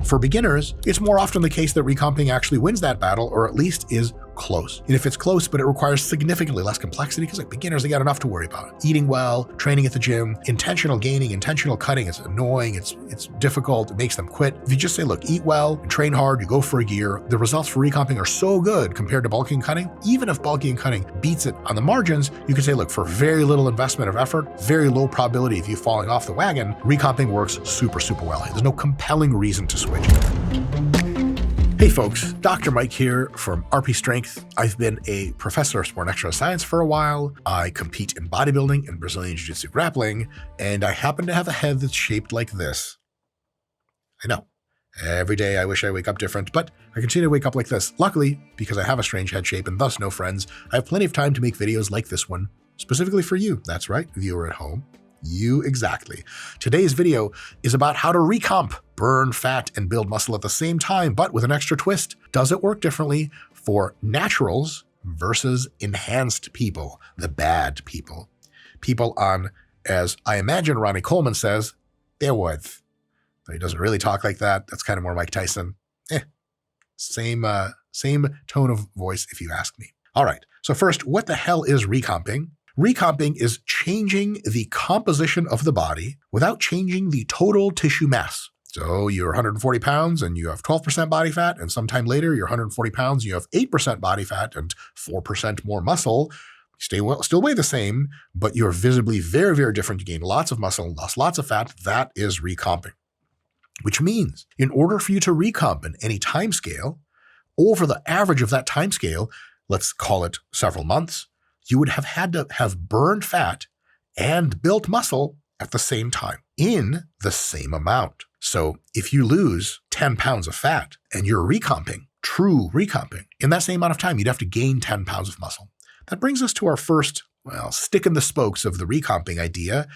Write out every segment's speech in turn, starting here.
For beginners, it's more often the case that recomping actually wins that battle, or at least is close. And if it's close, but it requires significantly less complexity, because like beginners, they got enough to worry about. Eating well, training at the gym, intentional gaining, intentional cutting, it's annoying, it's difficult, it makes them quit. If you just say, look, eat well and train hard, you go for a year, the results for recomping are so good compared to bulking and cutting. Even if bulking and cutting beats it on the margins, you can say, look, for very little investment of effort, very low probability of you falling off the wagon, recomping works super, super well. There's no compelling reason to switch. Hey folks, Dr. Mike here from RP Strength. I've been a professor of sport and exercise science for a while. I compete in bodybuilding and Brazilian Jiu-Jitsu grappling, and I happen to have a head that's shaped like this. I know. Every day I wish I wake up different, but I continue to wake up like this. Luckily, because I have a strange head shape and thus no friends, I have plenty of time to make videos like this one, specifically for you. That's right, viewer at home. You exactly. Today's video is about how to recomp, burn fat and build muscle at the same time, but with an extra twist. Does it work differently for naturals versus enhanced people, the bad people? People on, as I imagine Ronnie Coleman says, their worth. Though he doesn't really talk like that. That's kind of more Mike Tyson. Same tone of voice if you ask me. All right, so first, what the hell is recomping? Recomping is changing the composition of the body without changing the total tissue mass. So you're 140 pounds and you have 12% body fat, and sometime later you're 140 pounds, and you have 8% body fat and 4% more muscle. Still weigh the same, but you're visibly very, very different. You gain lots of muscle, lost lots of fat. That is recomping. Which means in order for you to recomp in any time scale, over the average of that time scale, let's call it several months, you would have had to have burned fat and built muscle at the same time in the same amount. So if you lose 10 pounds of fat and you're recomping, true recomping, in that same amount of time, you'd have to gain 10 pounds of muscle. That brings us to our first, stick in the spokes of the recomping idea.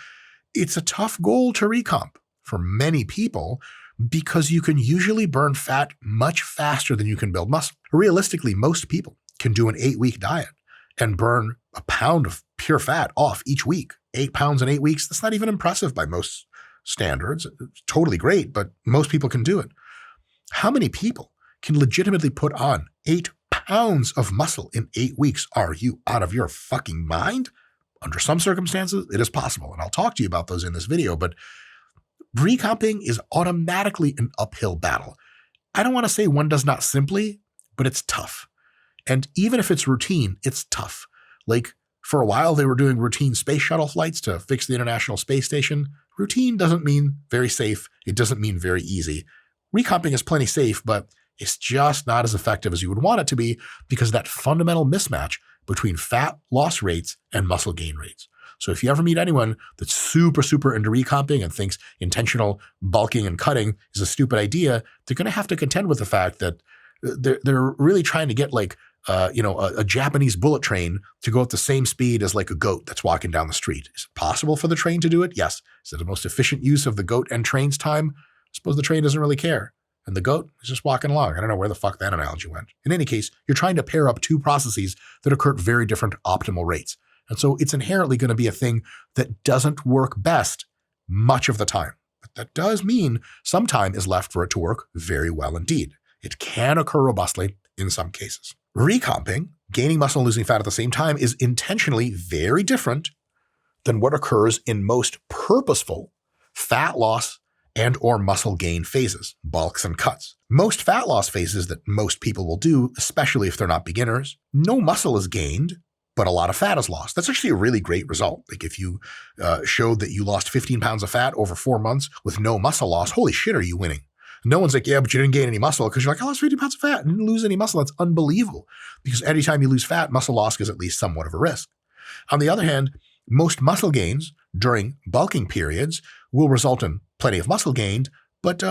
It's a tough goal to recomp for many people because you can usually burn fat much faster than you can build muscle. Realistically, most people can do an 8-week diet and burn a pound of pure fat off each week. 8 pounds in 8 weeks, that's not even impressive by most standards. It's totally great, but most people can do it. How many people can legitimately put on 8 pounds of muscle in 8 weeks? Are you out of your fucking mind? Under some circumstances, it is possible, and I'll talk to you about those in this video, but recomping is automatically an uphill battle. I don't want to say one does not simply, but it's tough. And even if it's routine, it's tough. Like for a while, they were doing routine space shuttle flights to fix the International Space Station. Routine doesn't mean very safe. It doesn't mean very easy. Recomping is plenty safe, but it's just not as effective as you would want it to be because of that fundamental mismatch between fat loss rates and muscle gain rates. So if you ever meet anyone that's super, super into recomping and thinks intentional bulking and cutting is a stupid idea, they're going to have to contend with the fact that they're really trying to get like a Japanese bullet train to go at the same speed as like a goat that's walking down the street. Is it possible for the train to do it? Yes. Is it the most efficient use of the goat and train's time? I suppose the train doesn't really care. And the goat is just walking along. I don't know where the fuck that analogy went. In any case, you're trying to pair up two processes that occur at very different optimal rates. And so it's inherently going to be a thing that doesn't work best much of the time. But that does mean some time is left for it to work very well indeed. It can occur robustly in some cases. Recomping, gaining muscle and losing fat at the same time, is intentionally very different than what occurs in most purposeful fat loss and or muscle gain phases, bulks and cuts. Most fat loss phases that most people will do, especially if they're not beginners, no muscle is gained, but a lot of fat is lost. That's actually a really great result. Like if you showed that you lost 15 pounds of fat over 4 months with no muscle loss, holy shit, are you winning? No one's like, yeah, but you didn't gain any muscle because you're like, I lost 50 pounds of fat and didn't lose any muscle. That's unbelievable because anytime you lose fat, muscle loss is at least somewhat of a risk. On the other hand, most muscle gains during bulking periods will result in plenty of muscle gained, but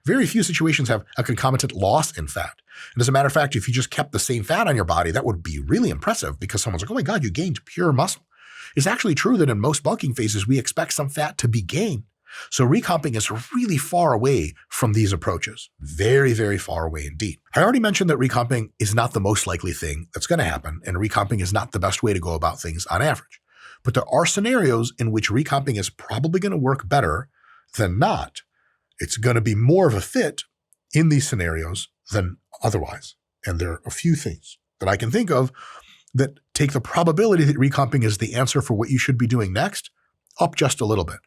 very few situations have a concomitant loss in fat. And as a matter of fact, if you just kept the same fat on your body, that would be really impressive because someone's like, oh my God, you gained pure muscle. It's actually true that in most bulking phases, we expect some fat to be gained. So recomping is really far away from these approaches. Very, very far away indeed. I already mentioned that recomping is not the most likely thing that's going to happen, and recomping is not the best way to go about things on average. But there are scenarios in which recomping is probably going to work better than not. It's going to be more of a fit in these scenarios than otherwise. And there are a few things that I can think of that take the probability that recomping is the answer for what you should be doing next up just a little bit.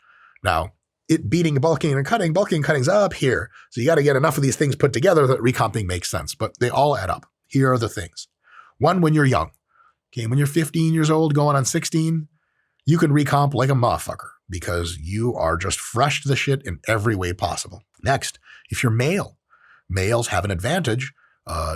Now, it beating bulking and cutting's up here. So you got to get enough of these things put together that recomping makes sense, but they all add up. Here are the things. One, when you're young. Okay, when you're 15 years old, going on 16, you can recomp like a motherfucker because you are just fresh to the shit in every way possible. Next, if you're male, males have an advantage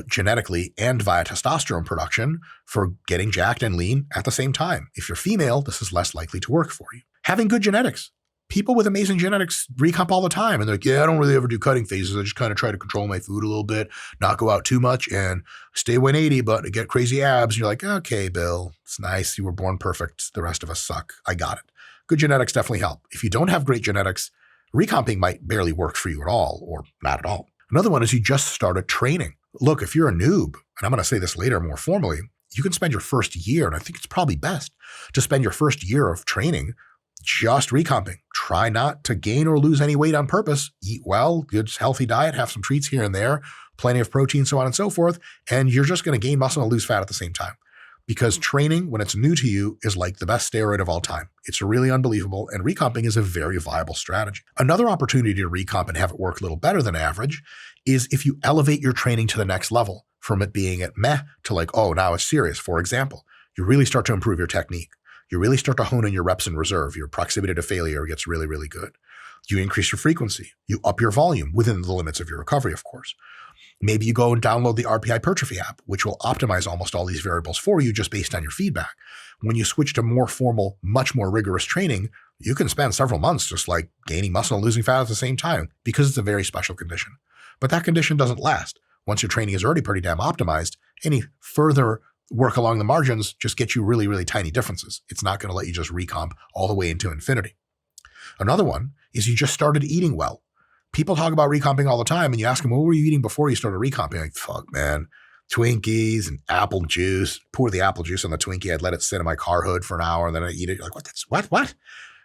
genetically and via testosterone production for getting jacked and lean at the same time. If you're female, this is less likely to work for you. Having good genetics. People with amazing genetics recomp all the time. And they're like, yeah, I don't really ever do cutting phases. I just kind of try to control my food a little bit, not go out too much and stay 180, but get crazy abs. And you're like, okay, Bill, it's nice. You were born perfect. The rest of us suck. I got it. Good genetics definitely help. If you don't have great genetics, recomping might barely work for you at all or not at all. Another one is you just started training. Look, if you're a noob, and I'm going to say this later more formally, you can spend your first year, and I think it's probably best to spend your first year of training just recomping. Try not to gain or lose any weight on purpose. Eat well, good healthy diet, have some treats here and there, plenty of protein, so on and so forth, and you're just going to gain muscle and lose fat at the same time. Because training, when it's new to you, is like the best steroid of all time. It's really unbelievable, and recomping is a very viable strategy. Another opportunity to recomp and have it work a little better than average is if you elevate your training to the next level, from it being at meh to like, oh, now it's serious. For example, you really start to improve your technique. You really start to hone in your reps in reserve. Your proximity to failure gets really, really good. You increase your frequency. You up your volume within the limits of your recovery, of course. Maybe you go and download the RP Hypertrophy app, which will optimize almost all these variables for you just based on your feedback. When you switch to more formal, much more rigorous training, you can spend several months just like gaining muscle and losing fat at the same time because it's a very special condition. But that condition doesn't last. Once your training is already pretty damn optimized, any further work along the margins just gets you really, really tiny differences. It's not going to let you just recomp all the way into infinity. Another one is you just started eating well. People talk about recomping all the time, and you ask them, what were you eating before you started recomping? Like, fuck, man, Twinkies and apple juice. Pour the apple juice on the Twinkie. I'd let it sit in my car hood for an hour, and then I'd eat it. You're like, what?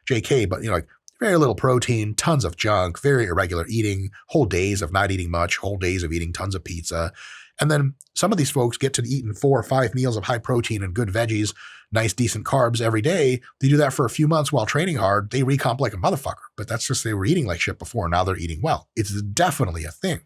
JK, but like very little protein, tons of junk, very irregular eating, whole days of not eating much, whole days of eating tons of pizza. And then some of these folks get to eating 4 or 5 meals of high protein and good veggies, nice, decent carbs every day. They do that for a few months while training hard. They recomp like a motherfucker, but that's just they were eating like shit before. Now they're eating well. It's definitely a thing.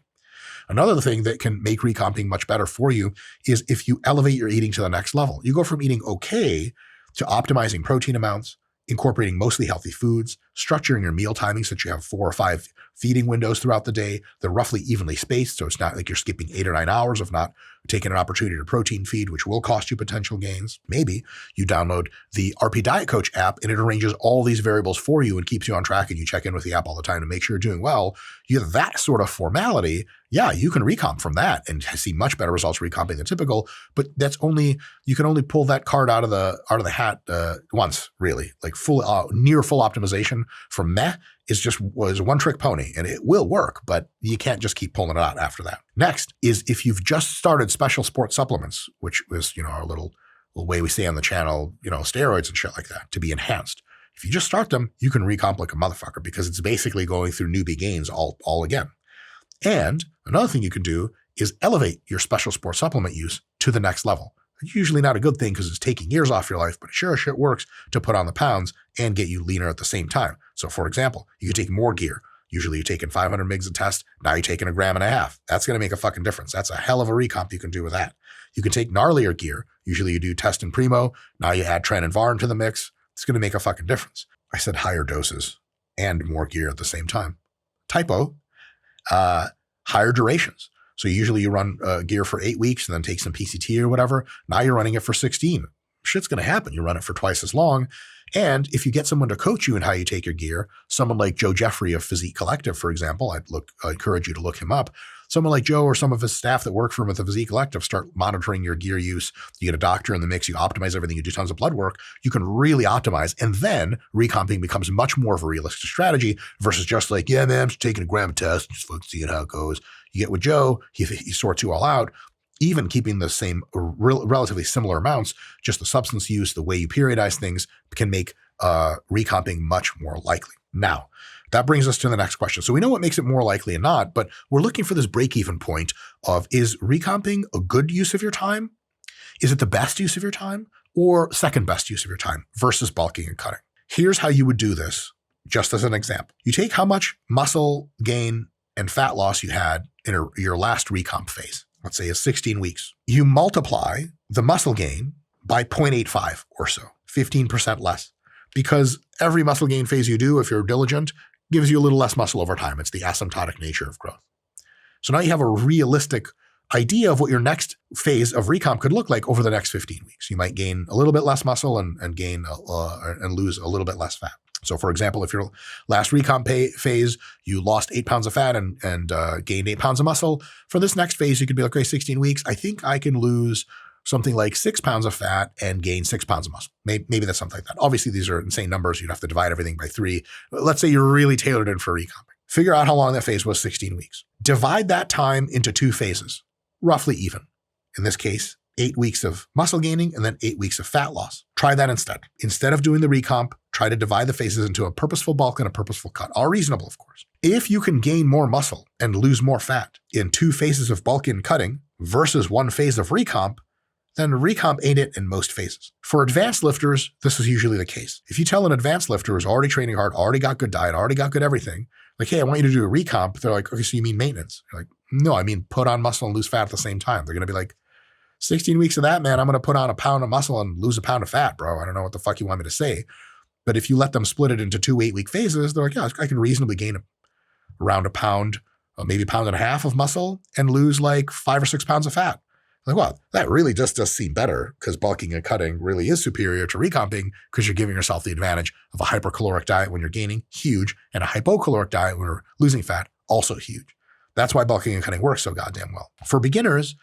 Another thing that can make recomping much better for you is if you elevate your eating to the next level. You go from eating okay to optimizing protein amounts, incorporating mostly healthy foods, structuring your meal timing so that you have 4 or 5 feeding windows throughout the day. They're roughly evenly spaced, so it's not like you're skipping 8 or 9 hours of not taking an opportunity to protein feed, which will cost you potential gains. Maybe you download the RP Diet Coach app and it arranges all these variables for you and keeps you on track, and you check in with the app all the time to make sure you're doing well. You have that sort of formality. Yeah, you can recomp from that and see much better results recomping than typical, but you can only pull that card out of the hat once, really. Like near full optimization from meh was a one-trick pony, and it will work, but you can't just keep pulling it out after that. Next is if you've just started special sports supplements, which is, our little way we say on the channel, steroids and shit like that, to be enhanced. If you just start them, you can recomp like a motherfucker because it's basically going through newbie gains all again. And another thing you can do is elevate your special sports supplement use to the next level. It's usually not a good thing because it's taking years off your life, but it sure as shit works to put on the pounds and get you leaner at the same time. So for example, you could take more gear. Usually you're taking 500 mgs a test. Now you're taking 1.5 grams. That's going to make a fucking difference. That's a hell of a recomp you can do with that. You can take gnarlier gear. Usually you do test and primo. Now you add tren and var into the mix. It's going to make a fucking difference. I said higher doses and more gear at the same time. Typo, higher durations. So usually you run gear for 8 weeks and then take some PCT or whatever. Now you're running it for 16. Shit's going to happen. You run it for twice as long. And if you get someone to coach you in how you take your gear, someone like Joe Jeffrey of Physique Collective, for example, I encourage you to look him up. Someone like Joe or some of his staff that work for him at the Physique Collective start monitoring your gear use. You get a doctor in the mix, you optimize everything, you do tons of blood work, you can really optimize. And then recomping becomes much more of a realistic strategy versus just like, yeah, man, I'm just taking 1 gram test, just fucking seeing how it goes. You get with Joe, he sorts you all out. Even keeping the same relatively similar amounts, just the substance use, the way you periodize things can make recomping much more likely. Now, That brings us to the next question. So we know what makes it more likely and not, but we're looking for this break-even point of, is recomping a good use of your time? Is it the best use of your time or second best use of your time versus bulking and cutting? Here's how you would do this, just as an example. You take how much muscle gain and fat loss you had in your last recomp phase. Let's say it's 16 weeks. You multiply the muscle gain by 0.85 or so, 15% less, because every muscle gain phase you do, if you're diligent, gives you a little less muscle over time. It's the asymptotic nature of growth. So now you have a realistic idea of what your next phase of recomp could look like over the next 15 weeks. You might gain a little bit less muscle and lose a little bit less fat. So for example, if your last recomp phase, you lost 8 pounds of fat and gained 8 pounds of muscle, for this next phase, you could be like, okay, 16 weeks, I think I can lose something like 6 pounds of fat and gain 6 pounds of muscle. Maybe that's something like that. Obviously, these are insane numbers. You'd have to divide everything by 3. Let's say you're really tailored in for recomping. Figure out how long that phase was, 16 weeks. Divide that time into 2 phases, roughly even. In this case, 8 weeks of muscle gaining and then 8 weeks of fat loss. Try that instead. Instead of doing the recomp, try to divide the phases into a purposeful bulk and a purposeful cut. All reasonable, of course. If you can gain more muscle and lose more fat in 2 phases of bulk and cutting versus 1 phase of recomp, then recomp ain't it in most phases. For advanced lifters, this is usually the case. If you tell an advanced lifter who's already training hard, already got good diet, already got good everything, like, hey, I want you to do a recomp, they're like, okay, so you mean maintenance? You're like, no, I mean put on muscle and lose fat at the same time. They're going to be like, 16 weeks of that, man, I'm going to put on a pound of muscle and lose a pound of fat, bro. I don't know what the fuck you want me to say. But if you let them split it into 2 8-week phases, they're like, yeah, I can reasonably gain around a pound, maybe a pound and a half of muscle and lose like 5 or 6 pounds of fat. Like, well, that really just does seem better because bulking and cutting really is superior to recomping because you're giving yourself the advantage of a hypercaloric diet when you're gaining, huge, and a hypocaloric diet when you're losing fat, also huge. That's why bulking and cutting works so goddamn well. For beginners,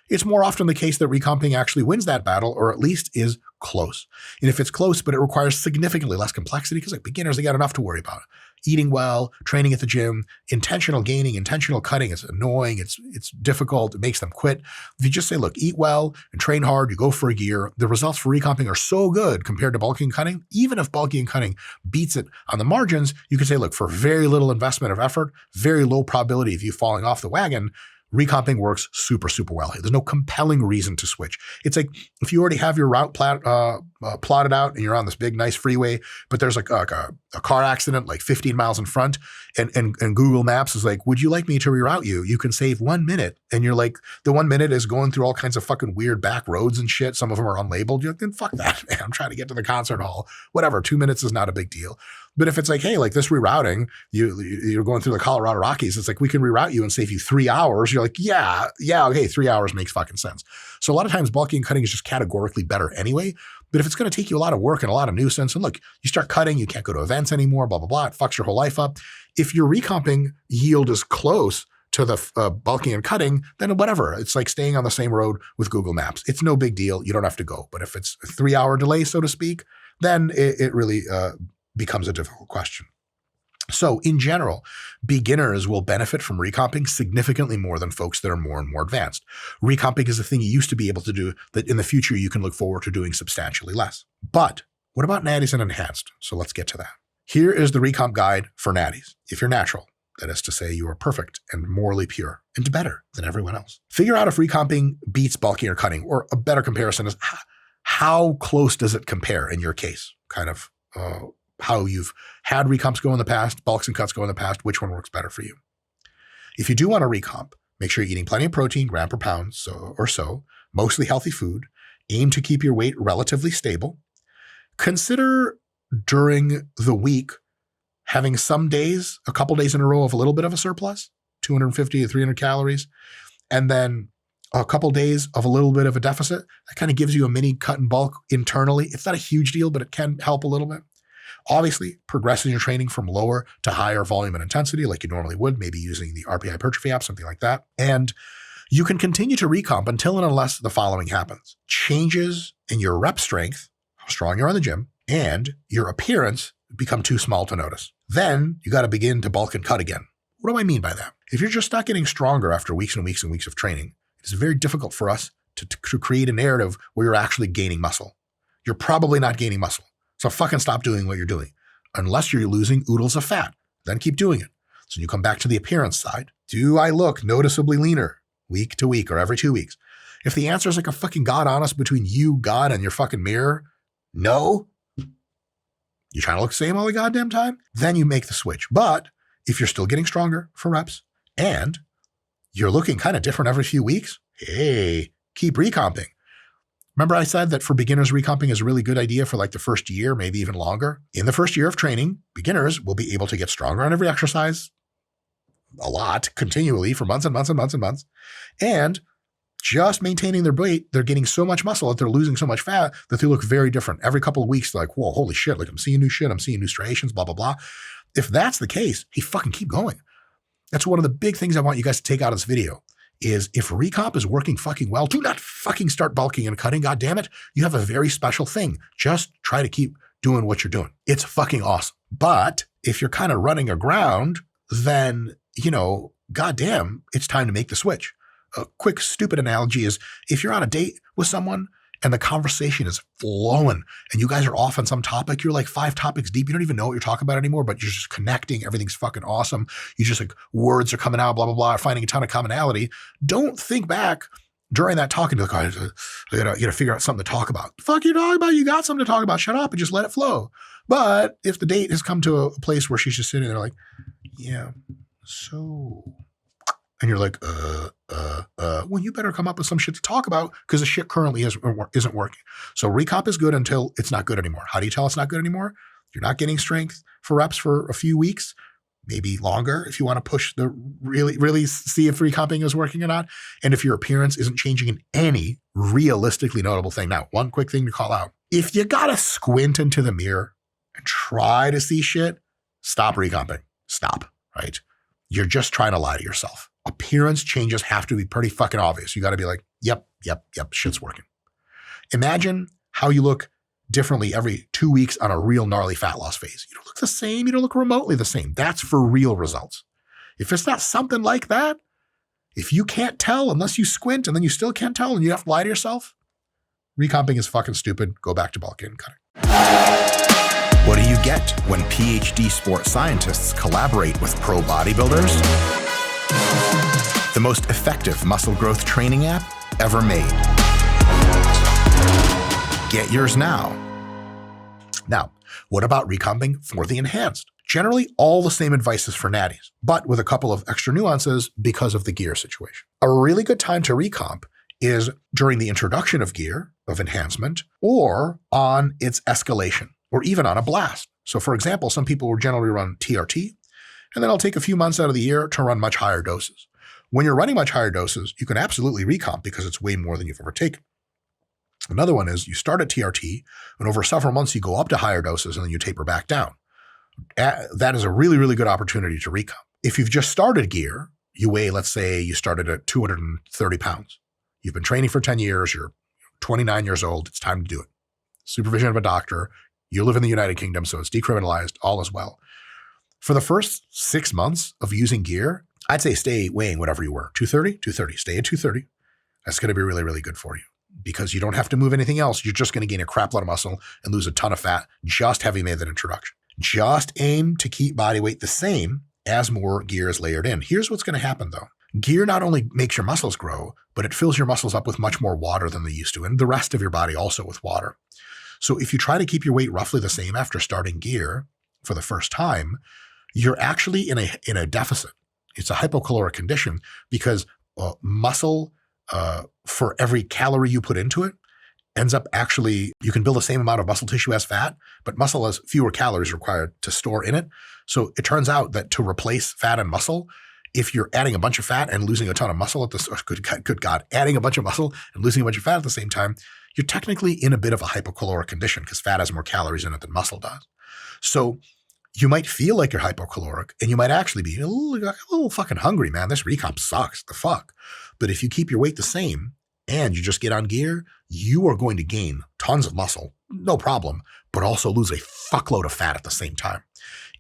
it's more often the case that recomping actually wins that battle, or at least is close. And if it's close, but it requires significantly less complexity, because like beginners, they got enough to worry about. Eating well, training at the gym, intentional gaining, intentional cutting is annoying. It's difficult. It makes them quit. If you just say, look, eat well and train hard, you go for a year, the results for recomping are so good compared to bulking and cutting. Even if bulking and cutting beats it on the margins, you can say, look, for very little investment of effort, very low probability of you falling off the wagon, recomping works super, super well here. There's no compelling reason to switch. It's like if you already have your route plotted out and you're on this big, nice freeway, but there's like a car accident like 15 miles in front and Google Maps is like, would you like me to reroute you? You can save 1 minute. And you're like, the 1 minute is going through all kinds of fucking weird back roads and shit. Some of them are unlabeled. You're like, then fuck that, man. I'm trying to get to the concert hall. Whatever, 2 minutes is not a big deal. But if it's like, hey, like this rerouting, you're going through the Colorado Rockies, it's like, we can reroute you and save you 3 hours. You're like, yeah, okay, 3 hours makes fucking sense. So a lot of times bulking and cutting is just categorically better anyway. But if it's going to take you a lot of work and a lot of nuisance, and look, you start cutting, you can't go to events anymore, blah, blah, blah, it fucks your whole life up. If your recomping yield is close to the bulking and cutting, then whatever. It's like staying on the same road with Google Maps. It's no big deal. You don't have to go. But if it's a 3 hour delay, so to speak, then it really becomes a difficult question. So in general, beginners will benefit from recomping significantly more than folks that are more and more advanced. Recomping is a thing you used to be able to do that in the future you can look forward to doing substantially less. But what about natties and enhanced? So let's get to that. Here is the recomp guide for natties. If you're natural, that is to say you are perfect and morally pure and better than everyone else. Figure out if recomping beats bulking or cutting, or a better comparison is how close does it compare in your case? Kind of how you've had recomps go in the past, bulks and cuts go in the past, which one works better for you. If you do want to recomp, make sure you're eating plenty of protein, gram per pound or so, mostly healthy food. Aim to keep your weight relatively stable. Consider during the week having some days, a couple days in a row of a little bit of a surplus, 250 to 300 calories, and then a couple days of a little bit of a deficit. That kind of gives you a mini cut and bulk internally. It's not a huge deal, but it can help a little bit. Obviously, progressing your training from lower to higher volume and intensity like you normally would, maybe using the RPI hypertrophy app, something like that. And you can continue to recomp until and unless the following happens. Changes in your rep strength, how strong you are in the gym, and your appearance become too small to notice. Then you got to begin to bulk and cut again. What do I mean by that? If you're just not getting stronger after weeks and weeks and weeks of training, it's very difficult for us to create a narrative where you're actually gaining muscle. You're probably not gaining muscle. So fucking stop doing what you're doing, unless you're losing oodles of fat. Then keep doing it. So you come back to the appearance side. Do I look noticeably leaner week to week or every 2 weeks? If the answer is like a fucking God honest between you, God, and your fucking mirror, no, you trying to look the same all the goddamn time, then you make the switch. But if you're still getting stronger for reps and you're looking kind of different every few weeks, hey, keep recomping. Remember I said that for beginners, recomping is a really good idea for like the first year, maybe even longer. In the first year of training, beginners will be able to get stronger on every exercise a lot, continually for months and months and months and months. And just maintaining their weight, they're getting so much muscle that they're losing so much fat that they look very different. Every couple of weeks, they're like, whoa, holy shit, like I'm seeing new shit, I'm seeing new striations, blah, blah, blah. If that's the case, hey, fucking keep going. That's one of the big things I want you guys to take out of this video is if recomp is working fucking well, do not fucking start bulking and cutting, God damn it. You have a very special thing. Just try to keep doing what you're doing. It's fucking awesome. But if you're kind of running aground, then, goddamn, it's time to make the switch. A quick stupid analogy is if you're on a date with someone and the conversation is flowing and you guys are off on some topic, you're like 5 topics deep. You don't even know what you're talking about anymore, but you're just connecting. Everything's fucking awesome. You just like words are coming out, blah, blah, blah, finding a ton of commonality. Don't think back during that talk and be like, oh, I gotta figure out something to talk about. The fuck you talking about? You got something to talk about. Shut up and just let it flow. But if the date has come to a place where she's just sitting there like, yeah, so... And you're like, well, you better come up with some shit to talk about because the shit currently isn't working. So recomp is good until it's not good anymore. How do you tell it's not good anymore? You're not getting strength for reps for a few weeks, maybe longer if you want to push the really see if recomping is working or not. And if your appearance isn't changing in any realistically notable thing. Now, one quick thing to call out. If you got to squint into the mirror and try to see shit, stop recomping. Stop, right? You're just trying to lie to yourself. Appearance changes have to be pretty fucking obvious. You got to be like, yep, shit's working. Imagine how you look differently every 2 weeks on a real gnarly fat loss phase. You don't look the same. You don't look remotely the same. That's for real results. If it's not something like that, if you can't tell unless you squint and then you still can't tell and you have to lie to yourself, recomping is fucking stupid. Go back to bulking and cutting. What do you get when PhD sports scientists collaborate with pro bodybuilders? The most effective muscle growth training app ever made. Get yours now. Now, what about recomping for the enhanced? Generally, all the same advice is for natties, but with a couple of extra nuances because of the gear situation. A really good time to recomp is during the introduction of gear, of enhancement, or on its escalation, or even on a blast. So for example, some people will generally run TRT, and then I'll take a few months out of the year to run much higher doses. When you're running much higher doses, you can absolutely recomp because it's way more than you've ever taken. Another one is you start at TRT, and over several months you go up to higher doses and then you taper back down. That is a really, really good opportunity to recomp. If you've just started gear, you weigh, let's say you started at 230 pounds. You've been training for 10 years, you're 29 years old, it's time to do it. Supervision of a doctor, you live in the United Kingdom, so it's decriminalized, all is well. For the first 6 months of using gear, I'd say stay weighing whatever you were. 230, stay at 230. That's going to be really, really good for you because you don't have to move anything else. You're just going to gain a crap load of muscle and lose a ton of fat just having made that introduction. Just aim to keep body weight the same as more gear is layered in. Here's what's going to happen though. Gear not only makes your muscles grow, but it fills your muscles up with much more water than they used to, and the rest of your body also with water. So if you try to keep your weight roughly the same after starting gear for the first time, you're actually in a deficit. It's a hypocaloric condition because muscle, for every calorie you put into it, ends up actually, you can build the same amount of muscle tissue as fat, but muscle has fewer calories required to store in it. So it turns out that to replace fat and muscle, if you're adding a bunch of fat and losing a ton of muscle at the good God, adding a bunch of muscle and losing a bunch of fat at the same time, you're technically in a bit of a hypocaloric condition because fat has more calories in it than muscle does. So you might feel like you're hypocaloric and you might actually be a little fucking hungry, man. This recomp sucks, the fuck. But if you keep your weight the same and you just get on gear, you are going to gain tons of muscle, no problem, but also lose a fuckload of fat at the same time.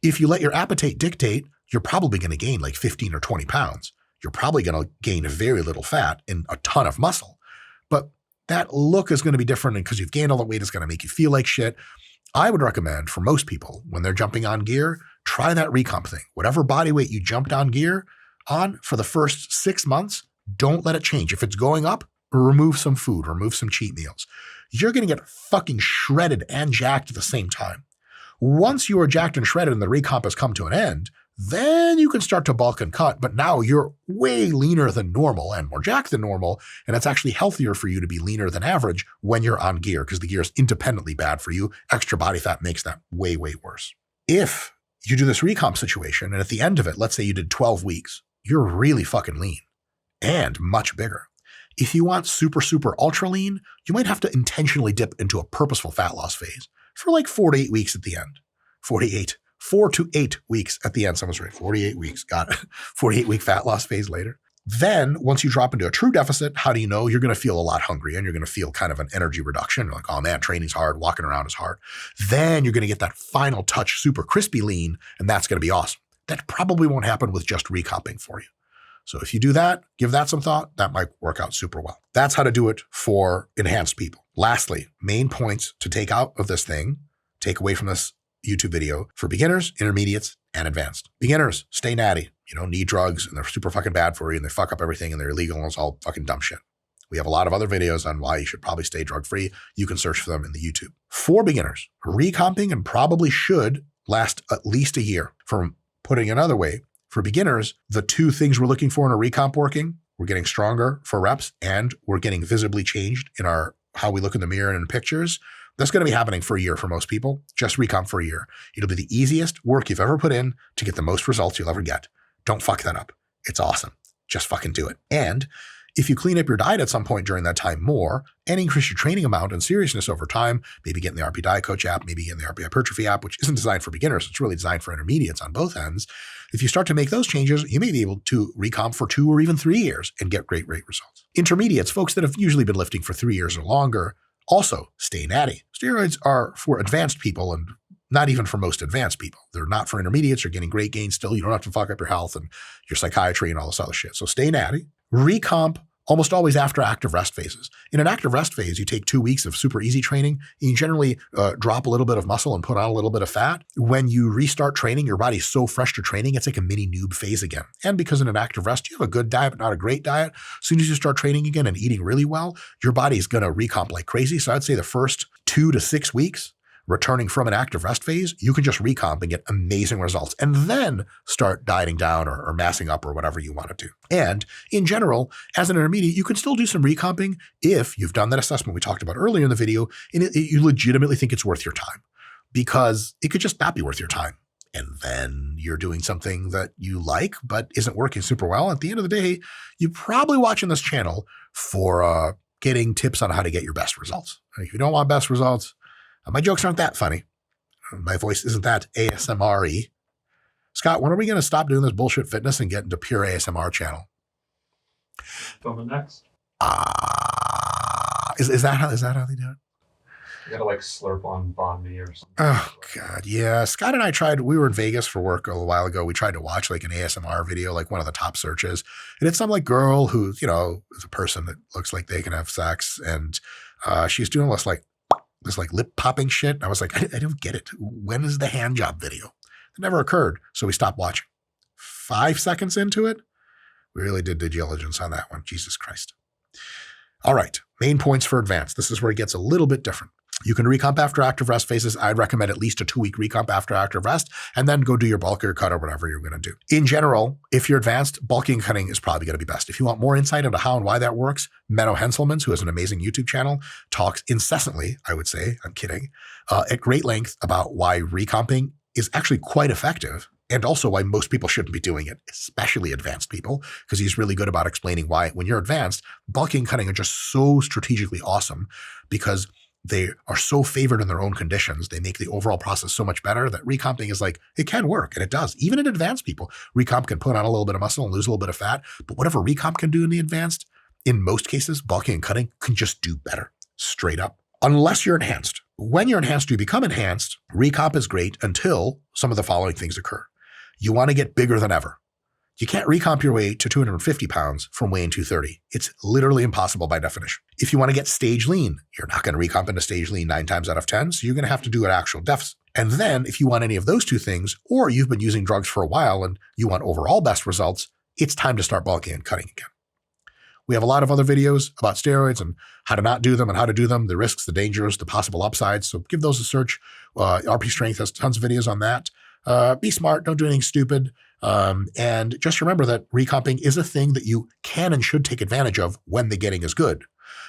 If you let your appetite dictate, you're probably going to gain like 15 or 20 pounds. You're probably going to gain very little fat and a ton of muscle. But that look is going to be different because you've gained all the weight. It's going to make you feel like shit. I would recommend for most people when they're jumping on gear, try that recomp thing. Whatever body weight you jumped on gear on for the first 6 months, don't let it change. If it's going up, remove some food, remove some cheat meals. You're going to get fucking shredded and jacked at the same time. Once you are jacked and shredded and the recomp has come to an end, then you can start to bulk and cut, but now you're way leaner than normal and more jacked than normal, and it's actually healthier for you to be leaner than average when you're on gear, because the gear is independently bad for you. Extra body fat makes that way, way worse. If you do this recomp situation, and at the end of it, let's say you did 12 weeks, you're really fucking lean and much bigger. If you want super, super ultra lean, you might have to intentionally dip into a purposeful fat loss phase for like 4 to 8 weeks at the end. 4 to 8 weeks at the end. Someone's right. 48 weeks. Got it. 48-week fat loss phase later. Then once you drop into a true deficit, how do you know? You're going to feel a lot hungry and you're going to feel kind of an energy reduction. You're like, oh man, training's hard. Walking around is hard. Then you're going to get that final touch, super crispy lean, and that's going to be awesome. That probably won't happen with just recomping for you. So if you do that, give that some thought, that might work out super well. That's how to do it for enhanced people. Lastly, main points to take out of this thing, take away from this YouTube video for beginners, intermediates, and advanced. Beginners, stay natty. You don't need drugs and they're super fucking bad for you and they fuck up everything and they're illegal and it's all fucking dumb shit. We have a lot of other videos on why you should probably stay drug-free. You can search for them in the YouTube. For beginners, recomping and probably should last at least a year. From putting it another way, for beginners, the two things we're looking for in a recomp working, we're getting stronger for reps and we're getting visibly changed in our how we look in the mirror and in pictures. That's going to be happening for a year for most people. Just recomp for a year. It'll be the easiest work you've ever put in to get the most results you'll ever get. Don't fuck that up. It's awesome. Just fucking do it. And if you clean up your diet at some point during that time more and increase your training amount and seriousness over time, maybe getting the RP Diet Coach app, maybe getting the RP Hypertrophy app, which isn't designed for beginners. It's really designed for intermediates on both ends. If you start to make those changes, you may be able to recomp for 2 or even 3 years and get great results. Intermediates, folks that have usually been lifting for 3 years or longer, also stay natty. Steroids are for advanced people and not even for most advanced people. They're not for intermediates. You're getting great gains still. You don't have to fuck up your health and your psychiatry and all this other shit. So stay natty. Recomp almost always after active rest phases. In an active rest phase, you take 2 weeks of super easy training. You generally drop a little bit of muscle and put on a little bit of fat. When you restart training, your body's so fresh to training, it's like a mini noob phase again. And because in an active rest, you have a good diet, but not a great diet. As soon as you start training again and eating really well, your body's going to recomp like crazy. So I'd say the first 2 to 6 weeks, returning from an active rest phase, you can just recomp and get amazing results and then start dieting down or massing up or whatever you want to do. And in general, as an intermediate, you can still do some recomping if you've done that assessment we talked about earlier in the video and you legitimately think it's worth your time, because it could just not be worth your time. And then you're doing something that you like but isn't working super well. At the end of the day, you're probably watching this channel for getting tips on how to get your best results. If you don't want best results, my jokes aren't that funny. My voice isn't that ASMR-y. Scott, when are we going to stop doing this bullshit fitness and get into pure ASMR channel? Filming next. Is that how they do it? You gotta like slurp on banh mi or something. Oh God, yeah. Scott and I tried. We were in Vegas for work a little while ago. We tried to watch like an ASMR video, like one of the top searches, and it's some like girl who is a person that looks like they can have sex, and she's doing this lip popping shit. I was like, I don't get it. When is the hand job video? It never occurred. So we stopped watching. 5 seconds into it, we really did due diligence on that one. Jesus Christ. All right. Main points for advanced. This is where it gets a little bit different. You can recomp after active rest phases. I'd recommend at least a 2-week recomp after active rest, and then go do your bulk or cut or whatever you're going to do. In general, if you're advanced, bulking and cutting is probably going to be best. If you want more insight into how and why that works, Menno Henselmans, who has an amazing YouTube channel, talks incessantly, I would say, I'm kidding, at great length about why recomping is actually quite effective and also why most people shouldn't be doing it, especially advanced people, because he's really good about explaining why when you're advanced, bulking and cutting are just so strategically awesome because they are so favored in their own conditions. They make the overall process so much better that recomping is like, it can work, and it does. Even in advanced people, recomp can put on a little bit of muscle and lose a little bit of fat, but whatever recomp can do in the advanced, in most cases, bulking and cutting can just do better, straight up, unless you're enhanced. When you're enhanced, you become enhanced, recomp is great until some of the following things occur. You want to get bigger than ever. You can't recomp your way to 250 pounds from weighing 230. It's literally impossible by definition. If you want to get stage lean, you're not going to recomp into stage lean 9 times out of 10, so you're going to have to do an actual deficit. And then if you want any of those two things, or you've been using drugs for a while and you want overall best results, it's time to start bulking and cutting again. We have a lot of other videos about steroids and how to not do them and how to do them, the risks, the dangers, the possible upsides. So give those a search. RP Strength has tons of videos on that. Be smart. Don't do anything stupid. And just remember that recomping is a thing that you can and should take advantage of when the getting is good.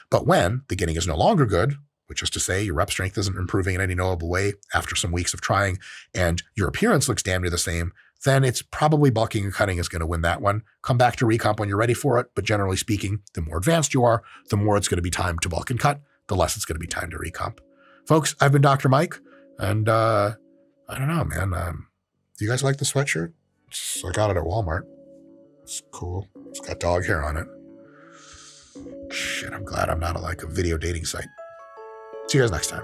But when the getting is no longer good, which is to say your rep strength isn't improving in any knowable way after some weeks of trying, and your appearance looks damn near the same, then it's probably bulking and cutting is going to win that one. Come back to recomp when you're ready for it. But generally speaking, the more advanced you are, the more it's going to be time to bulk and cut, the less it's going to be time to recomp. Folks, I've been Dr. Mike, and I don't know, man. Do you guys like the sweatshirt? I got it at Walmart. It's cool. It's got dog hair on it. Shit, I'm glad I'm not like a video dating site. See you guys next time.